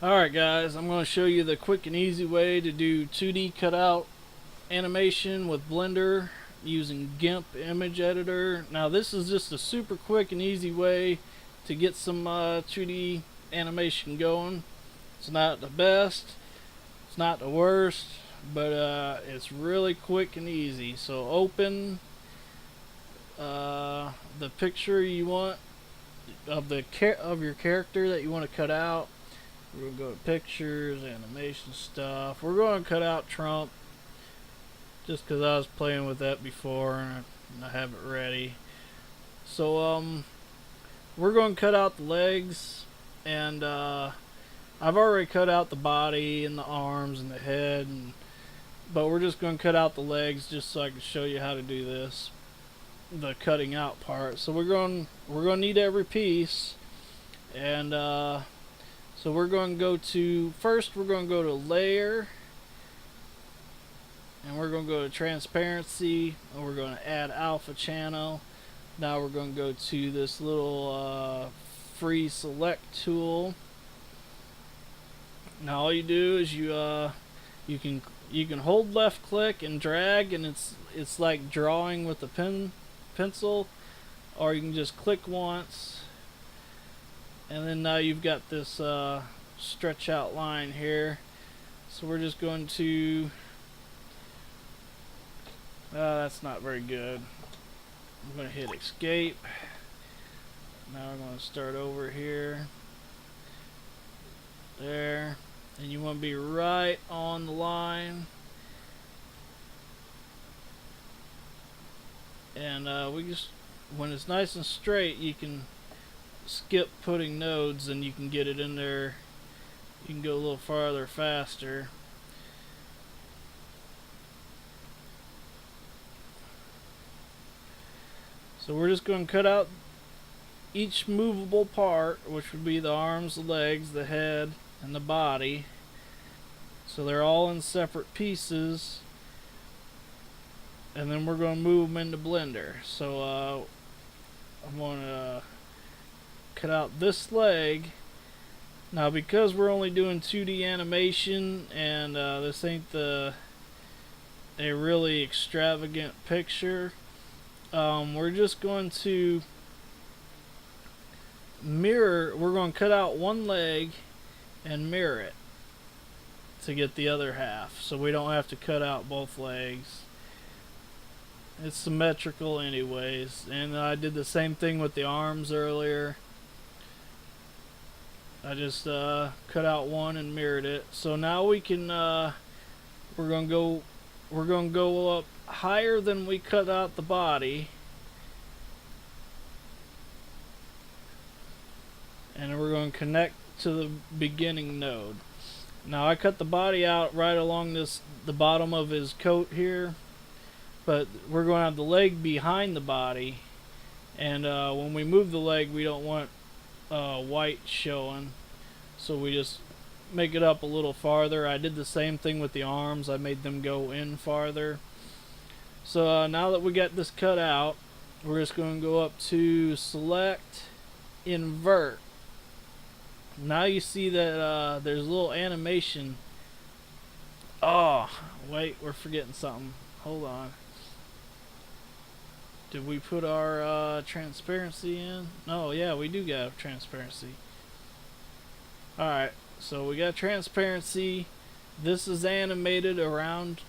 Alright guys, I'm going to show you the quick and easy way to do 2D cutout animation with Blender using GIMP image editor. Now this is just a super quick and easy way to get some 2D animation going. It's not the best, it's not the worst, but it's really quick and easy. So open the picture you want of your character that you want to cut out. We're going to go to pictures, animation stuff. We're going to cut out Trump just because I was playing with that before and I have it ready. So we're going to cut out the legs, and I've already cut out the body and the arms and the head, but we're just going to cut out the legs just so I can show you how to do this, the cutting out part. So we're going to need every piece, and so we're going to go to, first we're going to go to layer, and we're going to go to transparency, and we're going to add alpha channel. Now we're going to go to this little free select tool. Now all you do is you can hold left click and drag, and it's like drawing with a pencil, or you can just click once. And then now you've got this stretch out line here. So we're just going to... that's not very good. I'm going to hit escape. Now we're going to start over here. There. And you want to be right on the line. And we just, when it's nice and straight, you can skip putting nodes and you can get it in there. You can go a little farther faster. So we're just going to cut out each movable part, which would be the arms, the legs, the head, and the body. So they're all in separate pieces, and then we're going to move them into Blender. So I'm going to cut out this leg. Now because we're only doing 2D animation, and this ain't a really extravagant picture, we're just going to mirror. We're going to cut out one leg and mirror it to get the other half, so we don't have to cut out both legs. It's symmetrical anyways. And I did the same thing with the arms earlier. I just cut out one and mirrored it. So now we can we're gonna go up higher than we cut out the body, and we're going to connect to the beginning node. Now I cut the body out right along the bottom of his coat here, but we're going to have the leg behind the body, and when we move the leg we don't want white showing, so we just make it up a little farther. I did the same thing with the arms. I made them go in farther. So now that we got this cut out, we're just going to go up to select, invert. Now you see that there's a little animation. Oh, wait, we're forgetting something. Hold on. Did we put our transparency in? No, yeah, we do got transparency. Alright, so we got transparency. This is animated around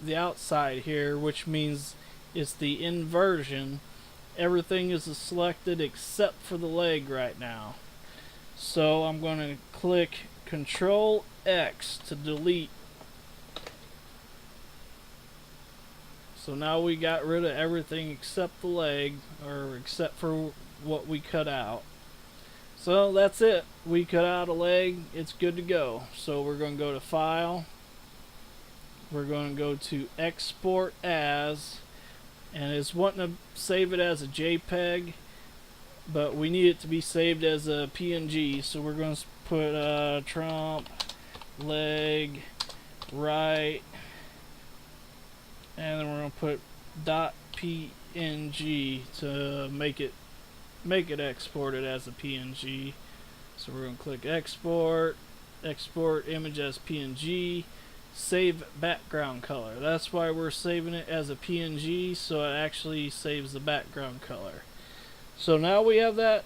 the outside here, which means it's the inversion. Everything is selected except for the leg right now. So I'm going to click Control X to delete. So now we got rid of everything except the leg, or except for what we cut out. So that's it. We cut out a leg. It's good to go. So we're going to go to File. We're going to go to Export As, and it's wanting to save it as a JPEG, but we need it to be saved as a PNG. So we're going to put Trump leg right, and then we're going to put .png to make it exported as a PNG. So we're going to click export, export image as PNG, save background color. That's why we're saving it as a PNG, so it actually saves the background color. So now we have that.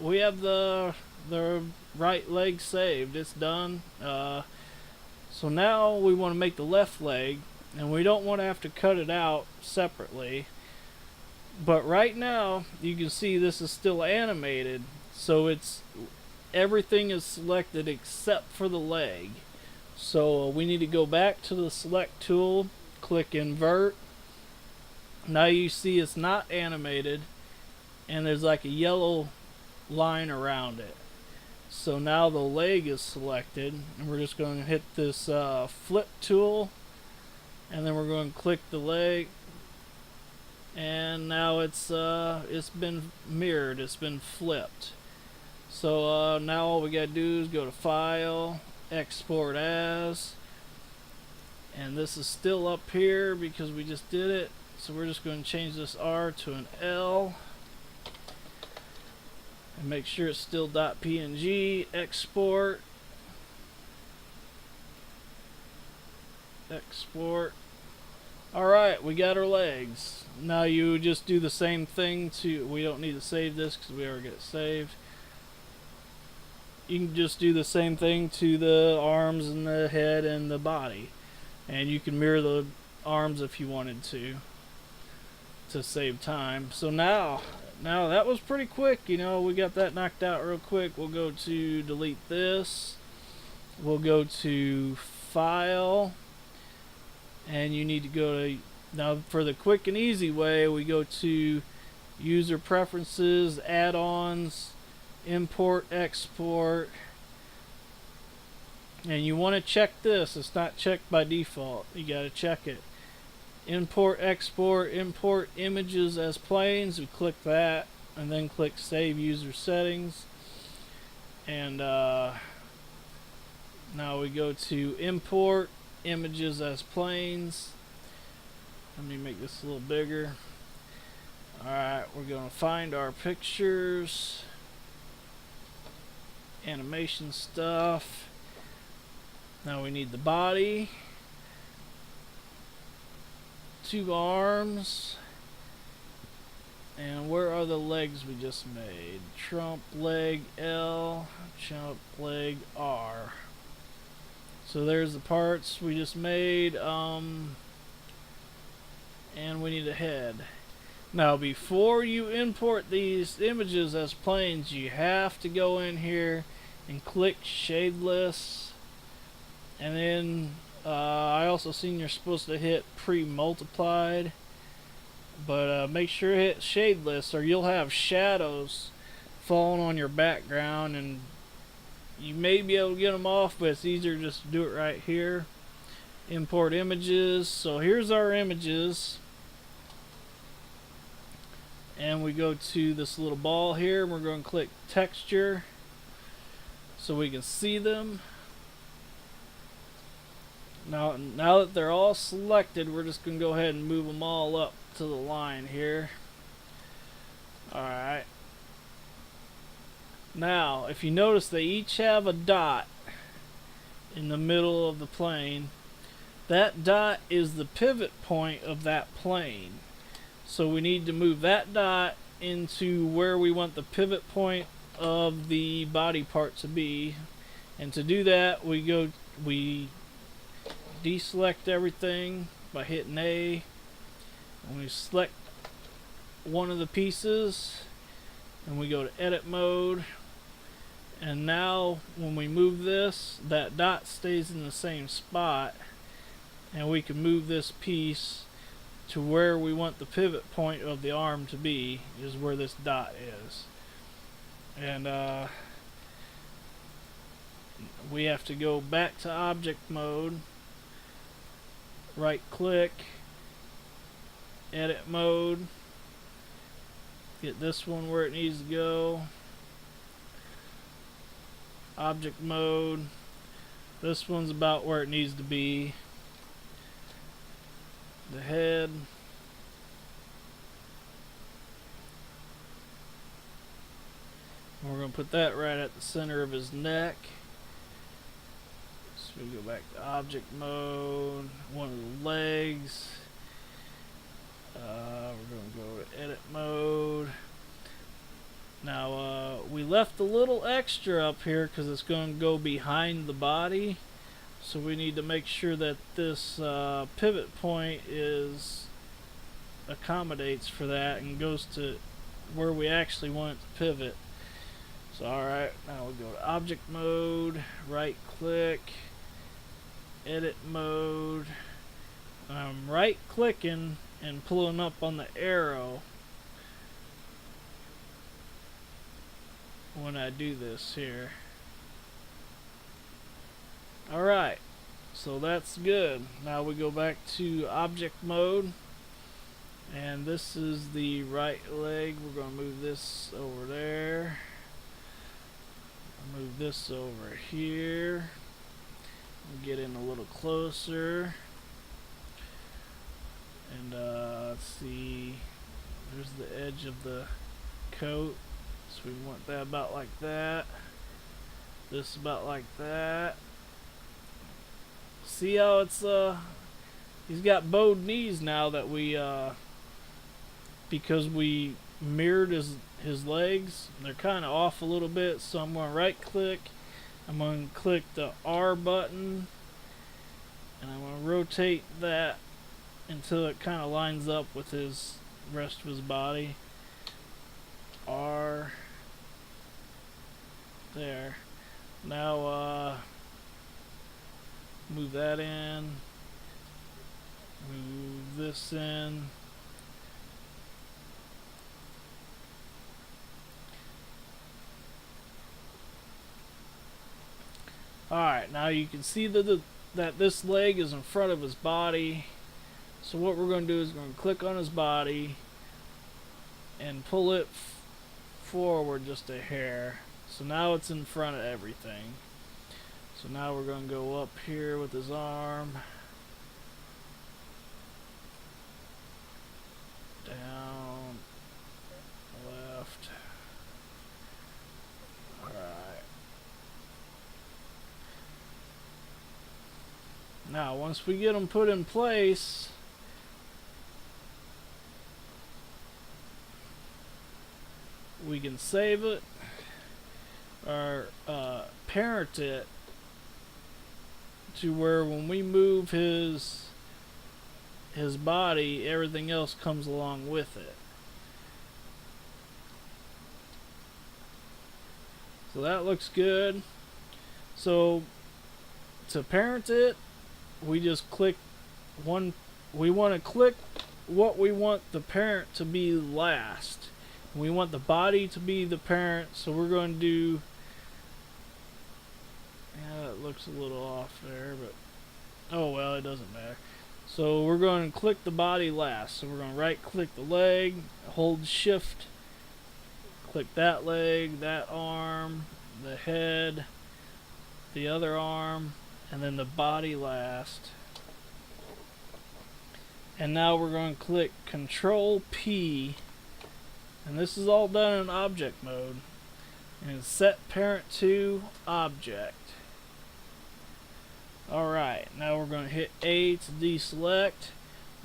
We have the right leg saved. It's done. So now we want to make the left leg, and we don't want to have to cut it out separately. But right now, you can see this is still animated, so it's everything is selected except for the leg. So we need to go back to the select tool, click invert. Now you see it's not animated, and there's like a yellow line around it. So now the leg is selected, and we're just going to hit this flip tool, and then we're going to click the leg, and now it's been mirrored, it's been flipped. So now all we gotta do is go to File, Export As, and this is still up here because we just did it. So we're just going to change this R to an L, and make sure it's still .png. Export. Alright, we got our legs. Now you just do the same thing to, we don't need to save this because we already got it saved. You can just do the same thing to the arms and the head and the body. And you can mirror the arms if you wanted to save time. So now that was pretty quick, you know, we got that knocked out real quick. We'll go to delete this. We'll go to File, and you need to go to, now for the quick and easy way, we go to User Preferences, Add-ons, Import, Export, and you want to check this. It's not checked by default. You got to check it. Import, Export, Import Images as Planes. We click that, and then click Save User Settings. And now we go to Import Images as Planes. Let me make this a little bigger. Alright, we're going to find our pictures, animation stuff. Now we need the body, 2 arms, and where are the legs we just made? Trump leg L, Trump leg R. So there's the parts we just made, and we need a head. Now before you import these images as planes, you have to go in here and click shadeless, and then I also seen you're supposed to hit pre-multiplied, but make sure to hit shadeless or you'll have shadows falling on your background, and you may be able to get them off, but it's easier just to do it right here. Import images. So here's our images, and we go to this little ball here, and we're going to click texture so we can see them. Now that they're all selected, we're just going to go ahead and move them all up to the line here. Alright. Now, if you notice, they each have a dot in the middle of the plane. That dot is the pivot point of that plane. So we need to move that dot into where we want the pivot point of the body part to be. And to do that, we deselect everything by hitting A, and we select one of the pieces, and we go to edit mode, and now when we move this, that dot stays in the same spot, and we can move this piece to where we want the pivot point of the arm to be, is where this dot is. And we have to go back to object mode, right click, edit mode, get this one where it needs to go, object mode, this one's about where it needs to be, the head, we're going to put that right at the center of his neck. So we go back to object mode, one of the legs. We're going to go to edit mode. Now we left a little extra up here because it's going to go behind the body. So we need to make sure that this pivot point accommodates for that and goes to where we actually want it to pivot. So alright, now we go to object mode, right click, edit mode. I'm right clicking and pulling up on the arrow when I do this here. Alright, so that's good. Now we go back to object mode, and this is the right leg. We're going to move this over there, move this over here, get in a little closer, and let's see, there's the edge of the coat, so we want that about like that, this about like that. See how it's he's got bowed knees now that we because we mirrored his legs. They're kind of off a little bit, so I'm going to right click, I'm going to click the R button, and I'm going to rotate that until it kind of lines up with his rest of his body. R, there. Now move that in, move this in. Alright, now you can see that this leg is in front of his body. So what we're going to do is we're going to click on his body and pull it forward just a hair. So now it's in front of everything. So now we're going to go up here with his arm, down, left. Alright. Now once we get them put in place, we can save it or parent it to where when we move his body, everything else comes along with it. So that looks good. So to parent it, we just click one. We want to click what we want the parent to be last. We want the body to be the parent, so we're going to do, yeah, that looks a little off there, but oh well, it doesn't matter. So we're going to click the body last. So we're going to right click the leg, hold shift, click that leg, that arm, the head, the other arm, and then the body last. And now we're going to click Control P, and this is all done in object mode, and set parent to object. Alright, now we're going to hit A to deselect.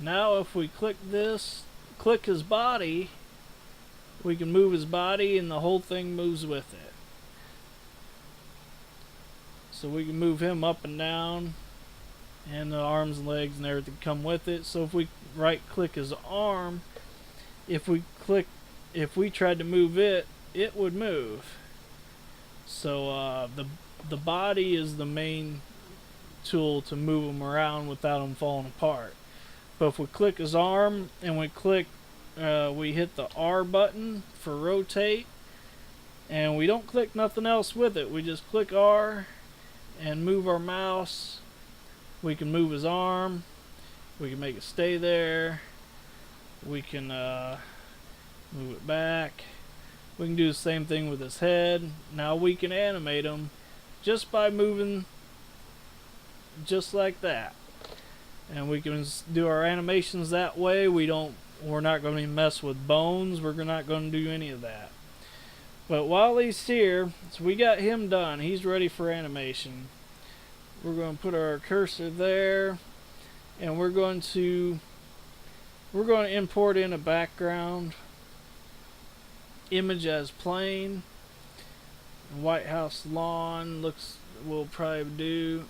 Now if we click this, click his body, we can move his body and the whole thing moves with it. So we can move him up and down, and the arms and legs and everything come with it. So if we right click his arm, if we tried to move it, it would move. So the body is the main tool to move him around without him falling apart. But if we click his arm and we hit the R button for rotate, and we don't click nothing else with it, we just click R and move our mouse, we can move his arm, we can make it stay there, we can move it back, we can do the same thing with his head. Now we can animate him just by moving just like that, and we can do our animations that way. We're not going to mess with bones, we're not going to do any of that. But while he's here, so we got him done, he's ready for animation. We're going to put our cursor there, and we're going to import in a background image as plain. White House lawn looks, will probably do.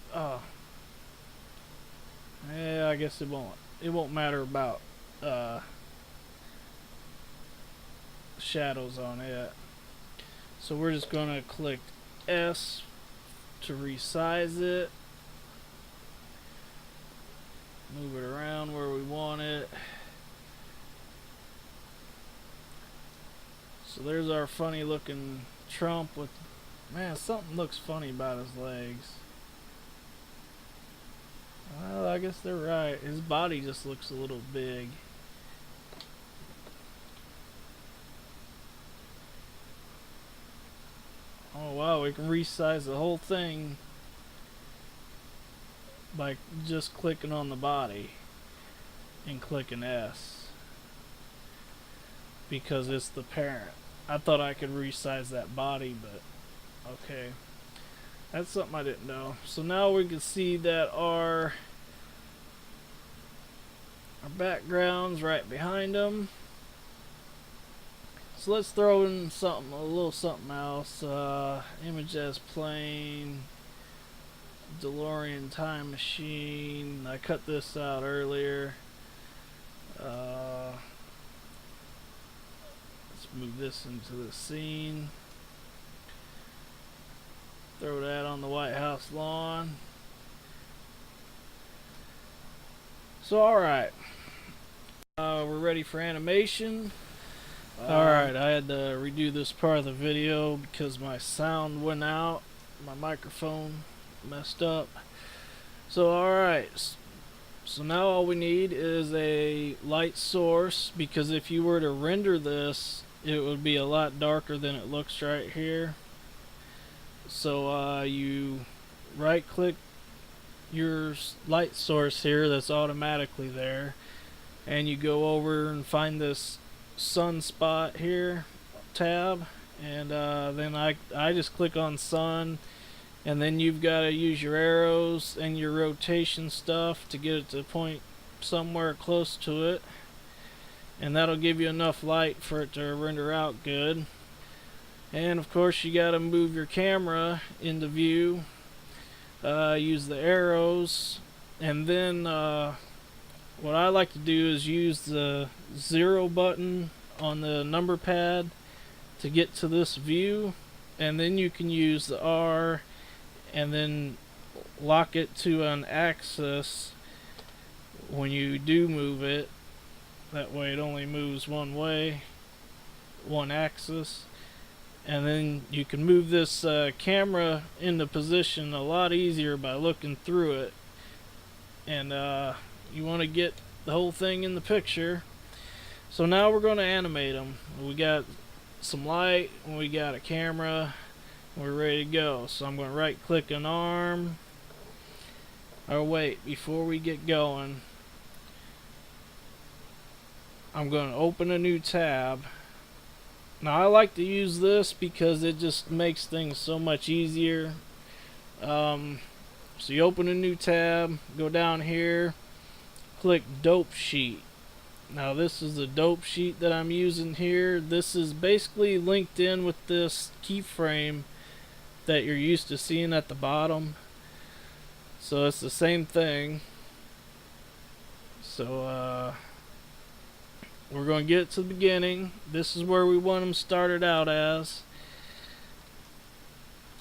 Yeah, I guess it won't matter about shadows on it. So we're just gonna click S to resize it, move it around where we want it. So there's our funny looking Trump with, man, something looks funny about his legs. Well, I guess they're right. His body just looks a little big. Oh wow, we can resize the whole thing by just clicking on the body and clicking S, because it's the parent. I thought I could resize that body, but okay. That's something I didn't know. So now we can see that our background's right behind them. So let's throw in something, a little something else. Image as plain. DeLorean time machine. I cut this out earlier. Let's move this into the scene. Throw that on the White House lawn. So alright, we're ready for animation. Alright, I had to redo this part of the video because my sound went out. My microphone messed up. So alright, so now all we need is a light source, because if you were to render this, it would be a lot darker than it looks right here. So you right click your light source here that's automatically there, and you go over and find this sunspot here tab, and then I just click on sun, and then you've got to use your arrows and your rotation stuff to get it to point somewhere close to it, and that'll give you enough light for it to render out good. And of course you got to move your camera into view, use the arrows, and then what I like to do is use the 0 button on the number pad to get to this view, and then you can use the R and then lock it to an axis when you do move it. That way it only moves one way, one axis. And then you can move this camera into position a lot easier by looking through it. And you want to get the whole thing in the picture. So now we're going to animate them. We got some light, and we got a camera. We're ready to go. So I'm going to right click an arm. Oh wait, before we get going, I'm going to open a new tab. Now I like to use this because it just makes things so much easier. So you open a new tab, go down here, click Dope Sheet. Now this is the dope sheet that I'm using here. This is basically linked in with this keyframe that you're used to seeing at the bottom. So it's the same thing. So we're going to get to the beginning. This is where we want them started out as.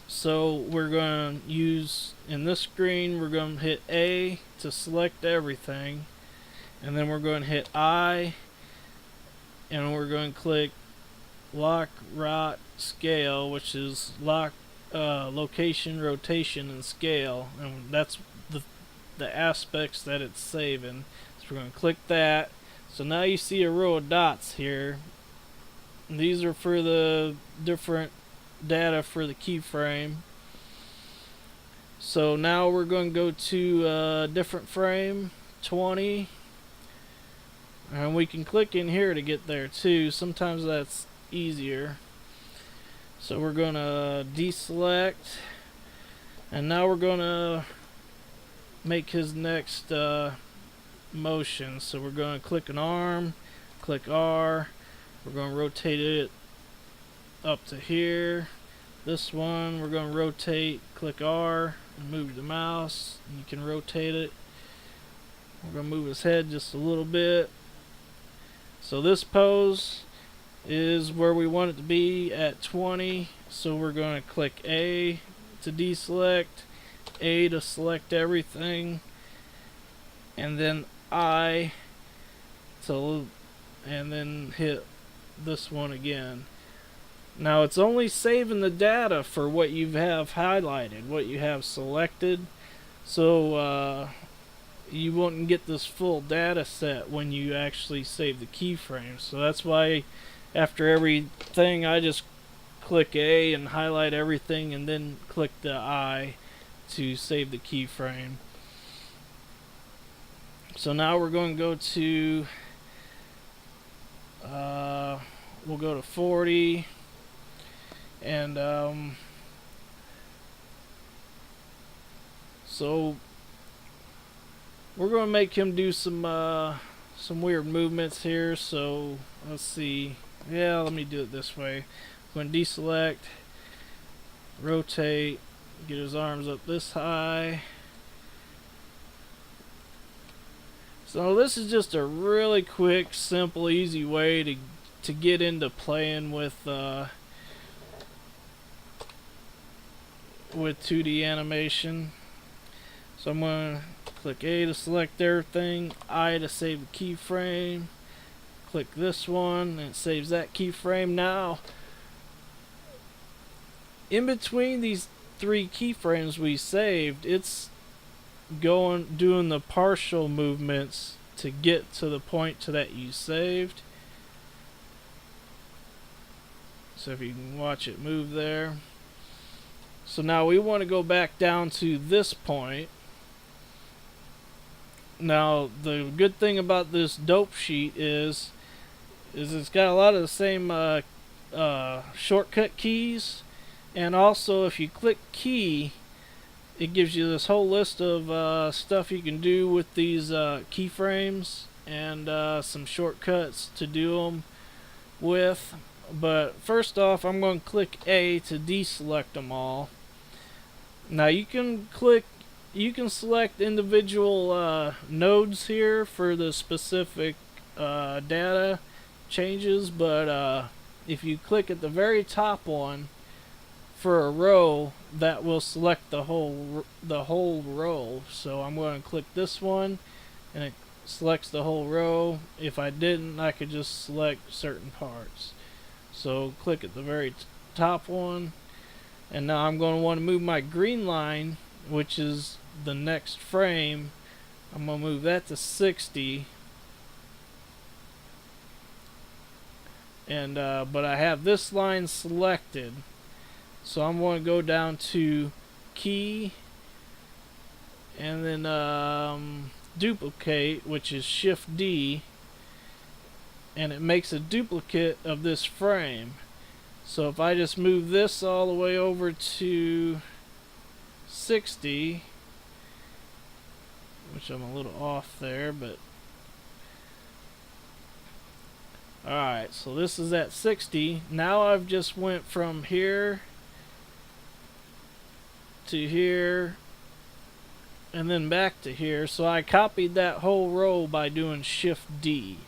So we're going to use, in this screen, we're going to hit A to select everything. And then we're going to hit I. And we're going to click Lock, Rot, Scale, which is lock, location, rotation, and scale. And that's the aspects that it's saving. So we're going to click that. So now you see a row of dots here. These are for the different data for the keyframe. So now we're going to go to a different frame, 20. And we can click in here to get there too. Sometimes that's easier. So we're going to deselect. And now we're going to make his next motion. So we're going to click an arm, click R, we're going to rotate it up to here. This one we're going to rotate, click R and move the mouse, and you can rotate it. We're going to move his head just a little bit. So this pose is where we want it to be at 20. So we're going to click A to deselect, A to select everything, and then I to, and then hit this one again. Now it's only saving the data for what you have highlighted, what you have selected, so you won't get this full data set when you actually save the keyframes. So that's why after everything I just click A and highlight everything and then click the I to save the keyframe. So now we're going to go to we'll go to 40. And so we're going to make him do some weird movements here. So let's see. Yeah, let me do it this way. I'm going to deselect, rotate, get his arms up this high. So this is just a really quick, simple, easy way to get into playing with 2D animation. So I'm going to click A to select everything, I to save the keyframe, click this one and it saves that keyframe. Now in between these 3 keyframes we saved, it's doing the partial movements to get to the point that you saved. So if you can watch it move there. So now we want to go back down to this point. Now the good thing about this dope sheet is it's got a lot of the same shortcut keys, and also if you click key, it gives you this whole list of stuff you can do with these keyframes and some shortcuts to do them with. But first off, I'm going to click A to deselect them all. Now you can select individual nodes here for the specific data changes, but if you click at the very top one for a row, that will select the whole row. So I'm going to click this one and it selects the whole row. If I didn't, I could just select certain parts. So click at the very top one, and now I'm going to want to move my green line, which is the next frame. I'm going to move that to 60, and but I have this line selected, so I'm going to go down to key and then duplicate, which is Shift D, and it makes a duplicate of this frame. So if I just move this all the way over to 60, which I'm a little off there, but alright, so this is at 60. Now I've just went from here to here and then back to here, so I copied that whole row by doing Shift D.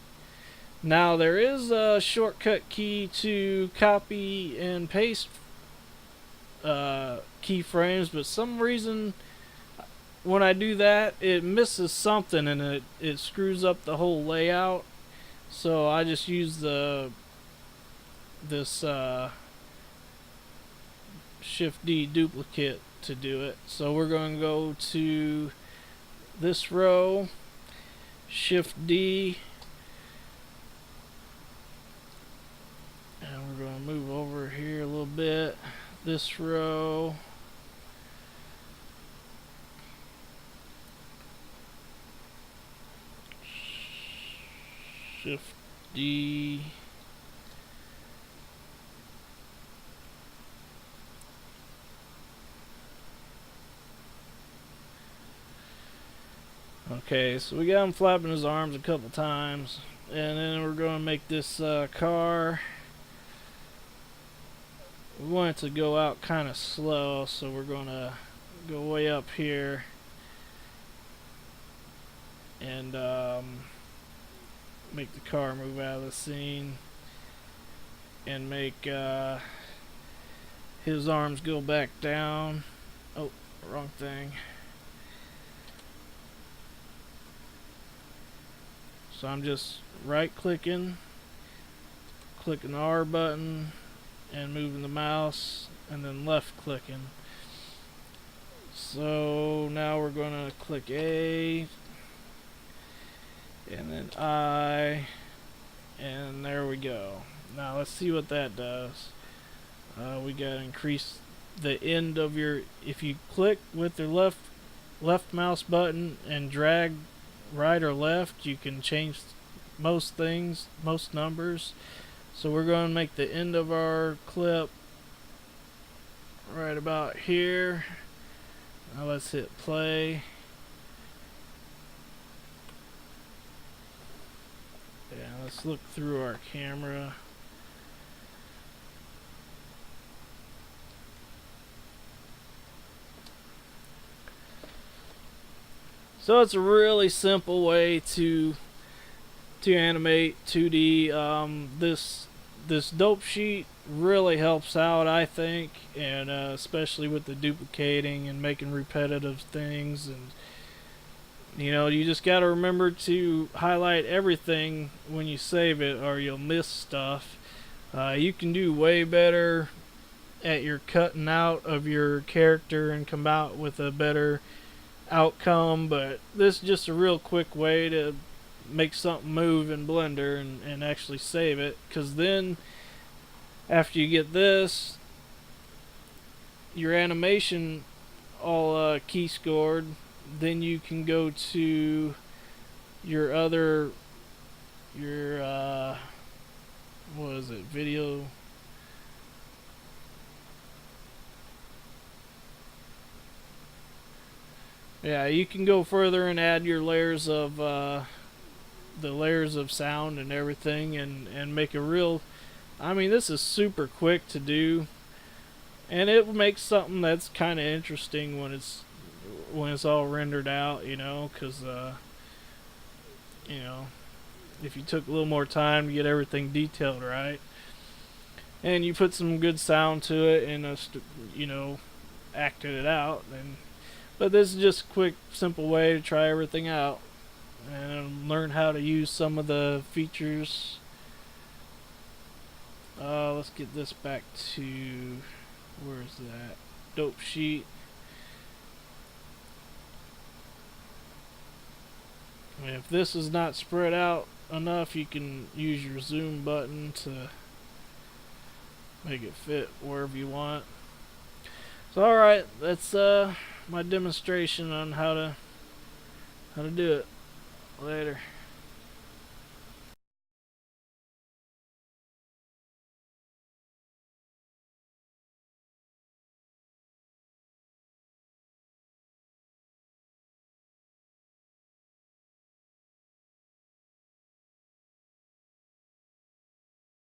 Now there is a shortcut key to copy and paste keyframes, but some reason when I do that it misses something and it screws up the whole layout. So I just use this Shift D duplicate to do it. So we're going to go to this row, Shift D, and we're going to move over here a little bit. This row, Shift D, Okay, so we got him flapping his arms a couple times, and then we're going to make this car. We want it to go out kind of slow, so we're going to go way up here and make the car move out of the scene and make his arms go back down. Oh, wrong thing. So I'm just right clicking, clicking the R button and moving the mouse, and then left clicking. So now we're going to click A and then I, and there we go. Now let's see what that does. We got to increase the end of your, if you click with the left mouse button and drag right or left, you can change most things, most numbers. So we're going to make the end of our clip right about here. Now let's hit play. Yeah, let's look through our camera. So it's a really simple way to animate 2D. This dope sheet really helps out, I think, and especially with the duplicating and making repetitive things. And you know, you just got to remember to highlight everything when you save it, or you'll miss stuff. You can do way better at your cutting out of your character and come out with a better outcome, but this is just a real quick way to make something move in Blender and actually save it, because then after you get this, your animation all key scored, then you can go to your other, what is it, video, yeah, you can go further and add your layers of the layers of sound and everything, and make a real, I mean, this is super quick to do, and it makes something that's kind of interesting when it's all rendered out, you know, because you know, if you took a little more time to get everything detailed right, and you put some good sound to it, and you know, acted it out, then. But this is just a quick, simple way to try everything out and learn how to use some of the features. Let's get this back to, where is that? Dope sheet. And if this is not spread out enough, you can use your zoom button to make it fit wherever you want. So alright, that's my demonstration on how to do it. Later.